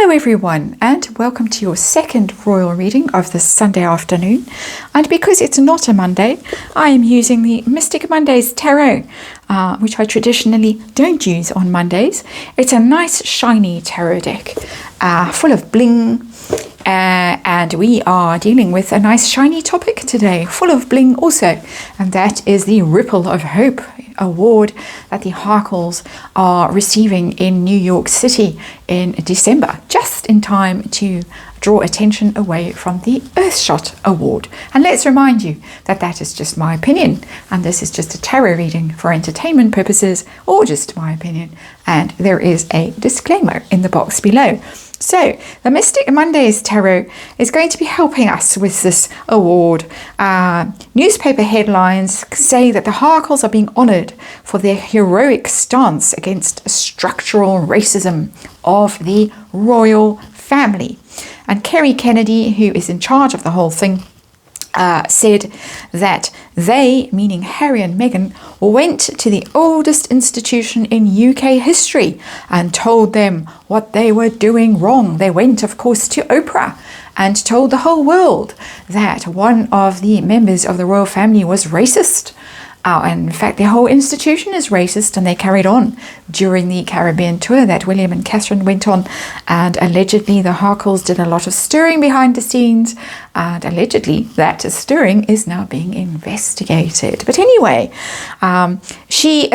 Hello everyone, and welcome to your second royal reading of this Sunday afternoon. And because it's not a Monday, I am using the Mystic Mondays Tarot, which I traditionally don't use on Mondays. It's a nice shiny tarot deck, full of bling, and we are dealing with a nice shiny topic today, full of bling also, and that is the Ripple of Hope award that the Harkles are receiving in New York City in December, just in time to draw attention away from the Earthshot Award. And let's remind you that that is just my opinion, and this is just a tarot reading for entertainment purposes, or just my opinion, and there is a disclaimer in the box below. So, the Mystic Mondays Tarot is going to be helping us with this award. Newspaper headlines say that the Harkles are being honoured for their heroic stance against structural racism of the royal family. And Kerry Kennedy, who is in charge of the whole thing, said that they, meaning Harry and Meghan, went to the oldest institution in UK history and told them what they were doing wrong. They went, of course, to Oprah and told the whole world that one of the members of the royal family was racist. And in fact, the whole institution is racist, and they carried on during the Caribbean tour that William and Catherine went on. And allegedly, the Harkles did a lot of stirring behind the scenes, and allegedly, that stirring is now being investigated. But anyway, she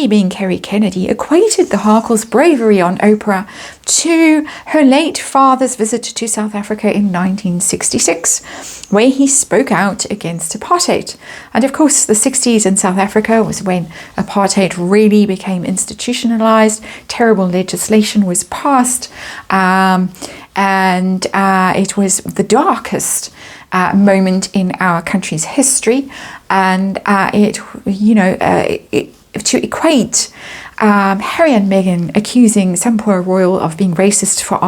being Kerry Kennedy, equated the Harkles' bravery on Oprah to her late father's visit to South Africa in 1966, where he spoke out against apartheid. And of course, the 60s in South Africa was when apartheid really became institutionalized. Terrible legislation was passed, and it was the darkest moment in our country's history. And to equate Harry and Meghan accusing some poor royal of being racist for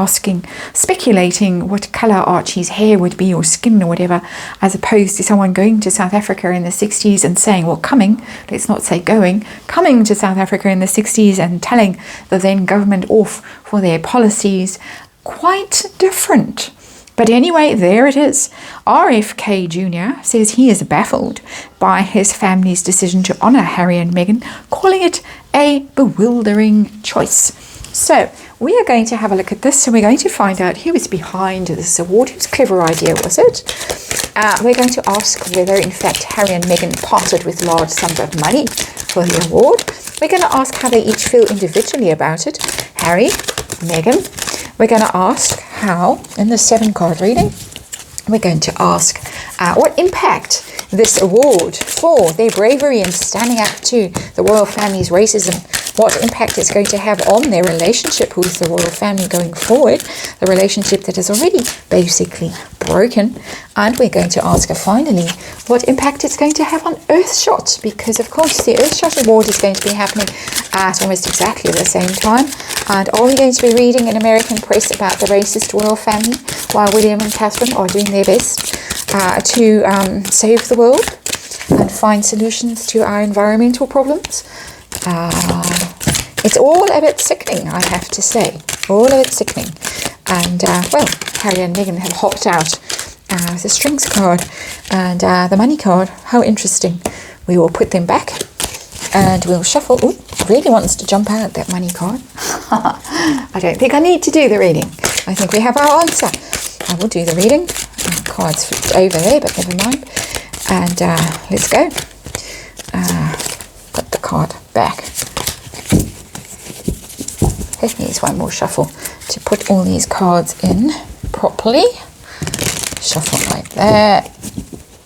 speculating what colour Archie's hair would be or skin or whatever, as opposed to someone going to South Africa in the 60s and saying, let's not say coming to South Africa in the 60s and telling the then government off for their policies. Quite different. But anyway, there it is. RFK Jr. says he is baffled by his family's decision to honour Harry and Meghan, calling it a bewildering choice. So we are going to have a look at this, and we're going to find out who is behind this award. Whose clever idea was it? We're going to ask whether, in fact, Harry and Meghan parted with large sums of money for the award. We're going to ask how they each feel individually about it. Harry, Meghan. We're going to ask how, in the 7-card reading, we're going to ask what impact this award for their bravery in standing up to the royal family's racism, what impact it's going to have on their relationship with the royal family going forward, the relationship that is already basically broken. And we're going to ask her finally what impact it's going to have on Earthshot, because of course the Earthshot Award is going to be happening at almost exactly the same time. And are we going to be reading in American press about the racist royal family while William and Catherine are doing their best to save the world and find solutions to our environmental problems? It's all a bit sickening, I have to say. All a bit sickening. And, Harry and Meghan have hopped out the strings card and the money card. How interesting. We will put them back and we'll shuffle. Ooh, really wants to jump out, that money card. I don't think I need to do the reading. I think we have our answer. I will do the reading. The card's flipped over there, but never mind. And let's go. Put the card back. It needs one more shuffle to put all these cards in properly. Shuffle like that.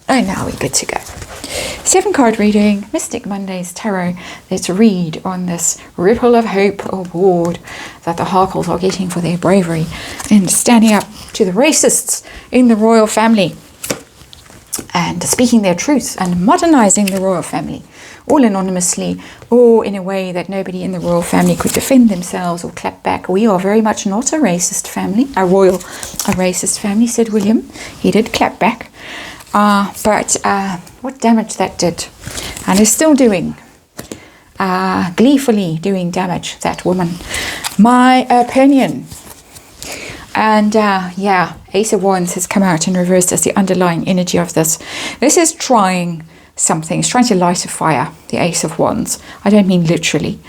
And now we're good to go. 7-card reading, Mystic Mondays Tarot. Let's read on this Ripple of Hope award that the Harkles are getting for their bravery in standing up to the racists in the royal family and speaking their truth and modernizing the royal family, all anonymously or in a way that nobody in the royal family could defend themselves or clap back. We are very much not a racist family, a racist family, said William. He did clap back. But what damage that did, and is still doing, gleefully doing damage, that woman. My opinion And yeah, Ace of Wands has come out in reverse as the underlying energy of this. This is trying something. It's trying to light a fire, the Ace of Wands. I don't mean literally.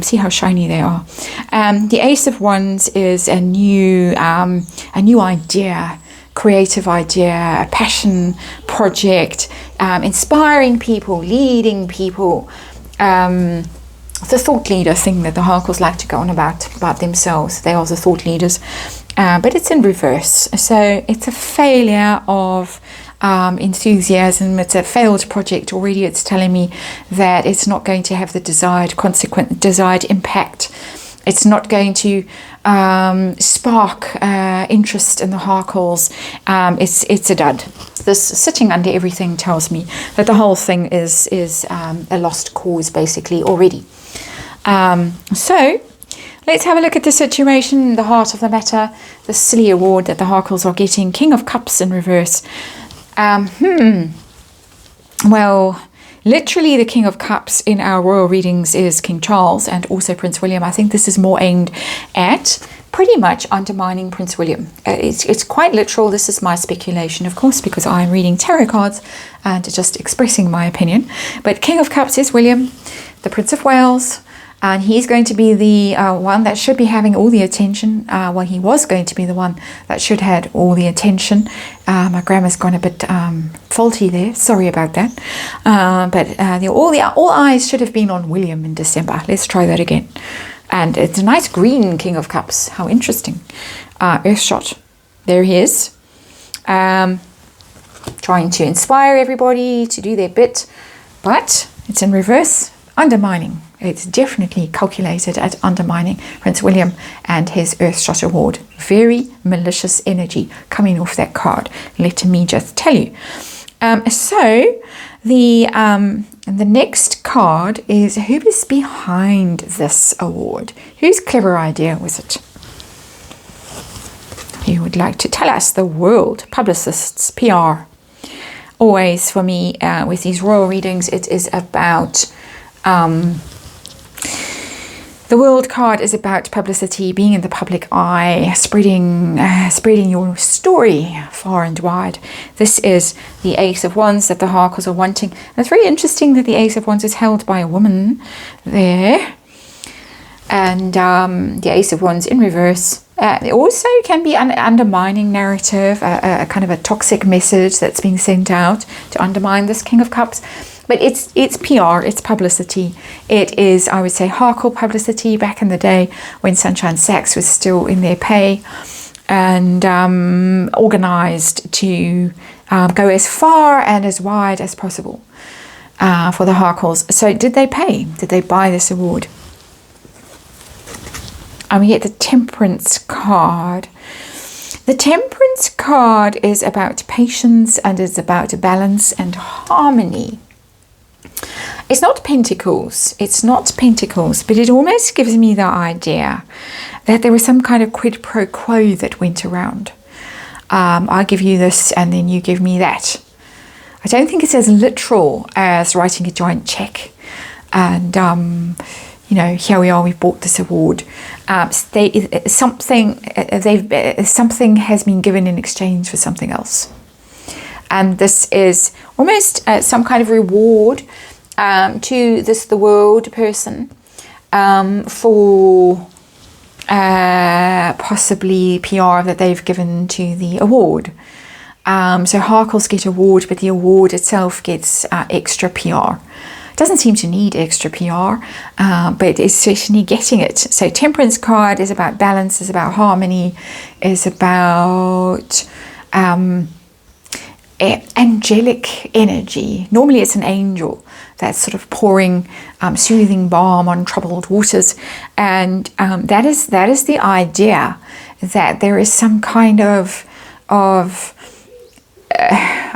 See how shiny they are. The Ace of Wands is a new idea, creative idea, a passion project, inspiring people, leading people. The thought leader thing that the Harkles like to go on about themselves. They are the thought leaders, but it's in reverse. So it's a failure of enthusiasm. It's a failed project already. It's telling me that it's not going to have the desired impact. It's not going to spark interest in the Harkles. It's a dud. This sitting under everything tells me that the whole thing is a lost cause basically already. So let's have a look at the situation, the heart of the matter, the silly award that the Harkles are getting. King of Cups in reverse. Well, literally the King of Cups in our royal readings is King Charles and also Prince William. I think this is more aimed at pretty much undermining Prince William. It's quite literal. This is my speculation, of course, because I'm reading tarot cards and just expressing my opinion. But King of Cups is William, the Prince of Wales. And he's going to be the one that should be having all the attention. Well, he was going to be the one that should have all the attention. My grammar's gone a bit faulty there. Sorry about that. But all eyes should have been on William in December. Let's try that again. And it's a nice green King of Cups. How interesting. Earthshot. There he is. Trying to inspire everybody to do their bit. But it's in reverse. Undermining. It's definitely calculated at undermining Prince William and his Earthshot award. Very malicious energy coming off that card. Let me just tell you. So the next card is who is behind this award? Whose clever idea was it? Who would like to tell us? The world, publicists, PR. Always for me with these royal readings, it is about the World card is about publicity, being in the public eye, spreading your story far and wide. This is the Ace of Wands that the Harkles are wanting. And it's very interesting that the Ace of Wands is held by a woman there. And the Ace of Wands in reverse. It also can be an undermining narrative, a kind of a toxic message that's being sent out to undermine this King of Cups. But it's PR, it's publicity. It is, I would say, Harkle publicity back in the day when Sunshine Sachs was still in their pay and organised to go as far and as wide as possible for the Harkles. So did they pay? Did they buy this award? And we get the Temperance card. The Temperance card is about patience and is about balance and harmony. It's not Pentacles, but it almost gives me the idea that there was some kind of quid pro quo that went around. I'll give you this and then you give me that. I don't think it's as literal as writing a giant check and here we are, we've bought this award. Something has been given in exchange for something else. And this is almost some kind of reward to the world person for possibly PR that they've given to the award. So Harkles get award, but the award itself gets extra PR. Doesn't seem to need extra PR, but it's certainly getting it. So Temperance card is about balance, is about harmony, is about angelic energy. Normally it's an angel that's sort of pouring soothing balm on troubled waters, and that is the idea that there is some kind of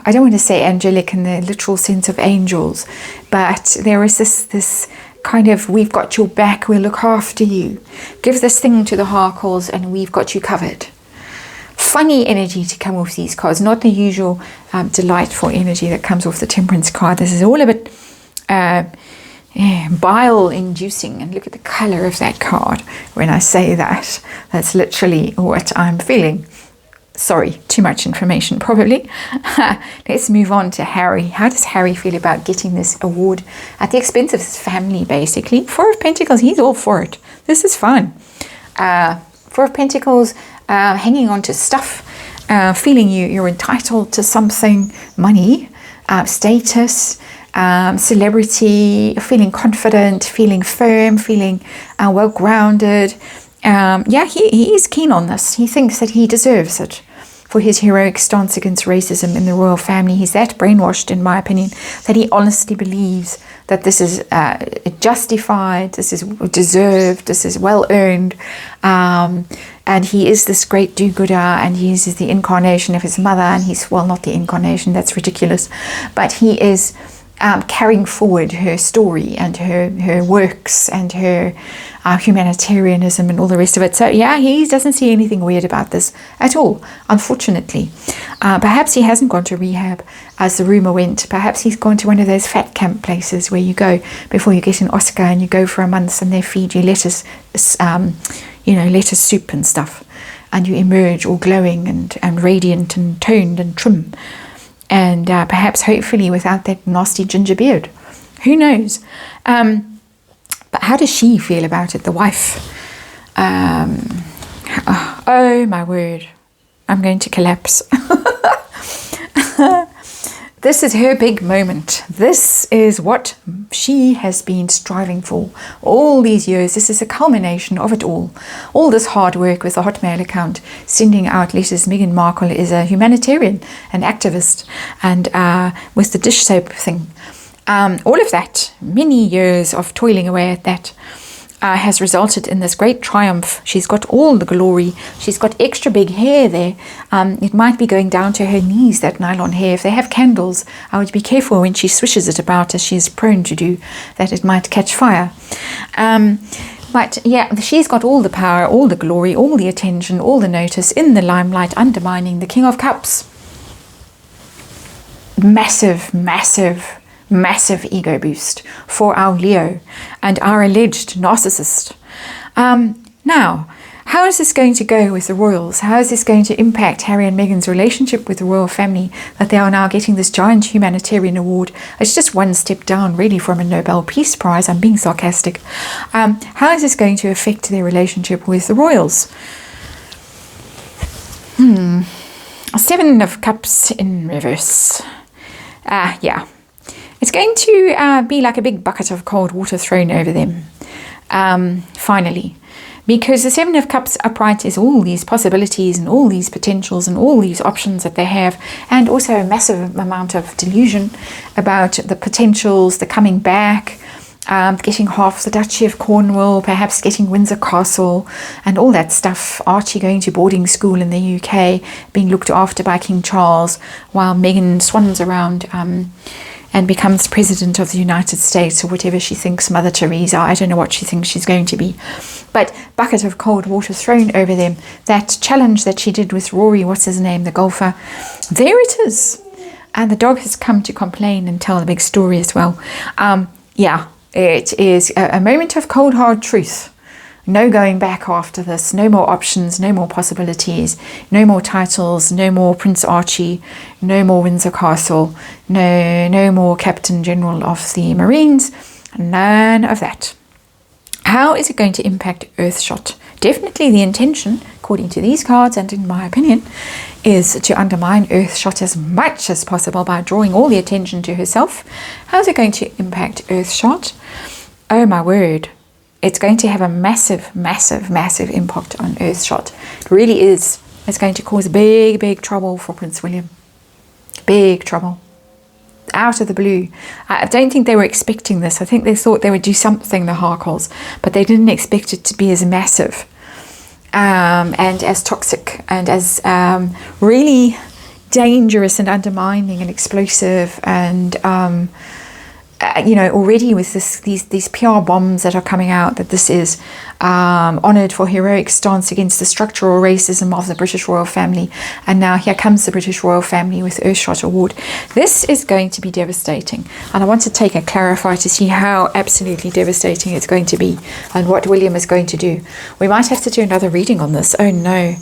I don't want to say angelic in the literal sense of angels, but there is this kind of, we've got your back, we'll look after you. Give this thing to the Harkles and we've got you covered. Funny energy to come off these cards, not the usual delightful energy that comes off the Temperance card. This is all a bit, bile inducing. And look at the color of that card. When I say that, that's literally what I'm feeling. Sorry, too much information probably. Let's move on to Harry. How does Harry feel about getting this award at the expense of his family, basically? Four of Pentacles, he's all for it. This is fun. Four of Pentacles, hanging on to stuff, feeling you're entitled to something, money, status, celebrity, feeling confident, feeling firm, feeling well-grounded. He is keen on this. He thinks that he deserves it for his heroic stance against racism in the royal family. He's that brainwashed, in my opinion, that he honestly believes that this is justified, this is deserved, this is well-earned. And he is this great do-gooder, and he is the incarnation of his mother, and he's, well, not the incarnation, that's ridiculous, but he is carrying forward her story and her works and her humanitarianism and all the rest of it. So yeah, he doesn't see anything weird about this at all, unfortunately. Perhaps he hasn't gone to rehab, as the rumor went. Perhaps he's gone to one of those fat camp places where you go before you get an Oscar, and you go for a month and they feed you lettuce soup and stuff, and you emerge all glowing and radiant and toned and trim. And perhaps, hopefully, without that nasty ginger beard. Who knows? But how does she feel about it, the wife? Oh, my word. I'm going to collapse. This is her big moment. This is what she has been striving for all these years. This is a culmination of it all. All this hard work with the Hotmail account, sending out letters. Meghan Markle is a humanitarian, an activist, and with the dish soap thing. All of that, many years of toiling away at that, has resulted in this great triumph. She's got all the glory. She's got extra big hair there. It might be going down to her knees, that nylon hair. If they have candles, I would be careful when she swishes it about, as she is prone to do, that it might catch fire. But yeah, she's got all the power, all the glory, all the attention, all the notice, in the limelight, undermining the King of Cups. Massive, massive, massive ego boost for our Leo and our alleged narcissist. Now, how is this going to go with the royals? How is this going to impact Harry and Meghan's relationship with the royal family, that they are now getting this giant humanitarian award? It's just one step down, really, from a Nobel Peace Prize. I'm being sarcastic. How is this going to affect their relationship with the royals? Seven of Cups in reverse. Yeah. It's going to be like a big bucket of cold water thrown over them, finally. Because the Seven of Cups upright is all these possibilities and all these potentials and all these options that they have, and also a massive amount of delusion about the potentials, the coming back, getting half the Duchy of Cornwall, perhaps getting Windsor Castle and all that stuff. Archie going to boarding school in the UK, being looked after by King Charles, while Meghan swans around and becomes President of the United States, or whatever she thinks Mother Teresa. I don't know what she thinks she's going to be. But bucket of cold water thrown over them. That challenge that she did with Rory, what's his name, the golfer, there it is. And the dog has come to complain and tell the big story as well. Yeah, it is a moment of cold, hard truth. No going back after this, no more options, no more possibilities, no more titles, no more Prince Archie, no more Windsor Castle, no more Captain General of the Marines, none of that. How is it going to impact Earthshot? Definitely the intention, according to these cards and in my opinion, is to undermine Earthshot as much as possible by drawing all the attention to herself. How is it going to impact Earthshot? Oh my word. It's going to have a massive, massive, massive impact on Earthshot. It really is. It's going to cause big, big trouble for Prince William. Big trouble. Out of the blue. I don't think they were expecting this. I think they thought they would do something, the Harkles, but they didn't expect it to be as massive and as toxic and as really dangerous and undermining and explosive and already with these PR bombs that are coming out, that this is honoured for heroic stance against the structural racism of the British royal family. And now here comes the British royal family with Earthshot Award. This is going to be devastating. And I want to take a clarify to see how absolutely devastating it's going to be and what William is going to do. We might have to do another reading on this. Oh no.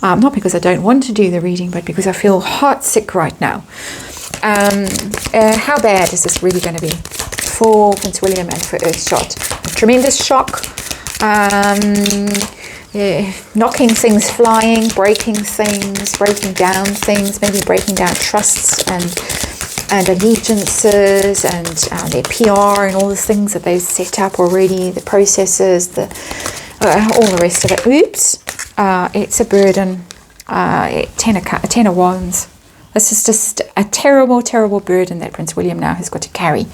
Not because I don't want to do the reading, but because I feel heart sick right now. How bad is this really going to be for Prince William and for Earthshot? A tremendous shock, knocking things flying, breaking things, breaking down things, maybe breaking down trusts and allegiances and their PR and all the things that they've set up already, the processes, all the rest of it. Oops, it's a burden. 10 of Wands. This is just a terrible, terrible burden that Prince William now has got to carry.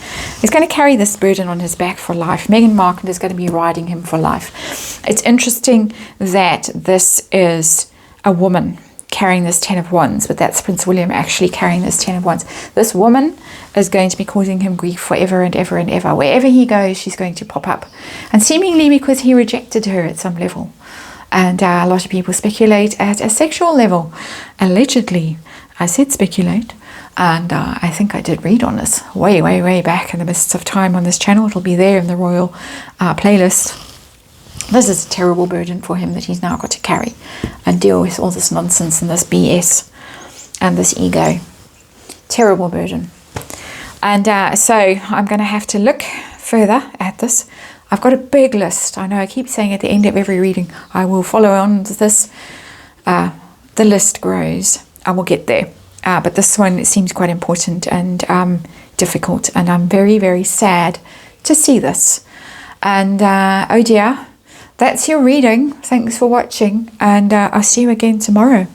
He's going to carry this burden on his back for life. Meghan Markle is going to be riding him for life. It's interesting that this is a woman carrying this 10 of Wands, but that's Prince William actually carrying this 10 of Wands. This woman is going to be causing him grief forever and ever and ever. Wherever he goes, she's going to pop up. And seemingly because he rejected her at some level. And a lot of people speculate at a sexual level, allegedly. I said speculate, and I think I did read on this way, way, way back in the mists of time on this channel. It'll be there in the royal playlist. This is a terrible burden for him that he's now got to carry and deal with all this nonsense and this BS and this ego. Terrible burden. And so I'm going to have to look further at this. I've got a big list. I know I keep saying at the end of every reading, I will follow on to this. The list grows. I will get there. But this one seems quite important and difficult. And I'm very, very sad to see this. And oh dear, that's your reading. Thanks for watching. And I'll see you again tomorrow.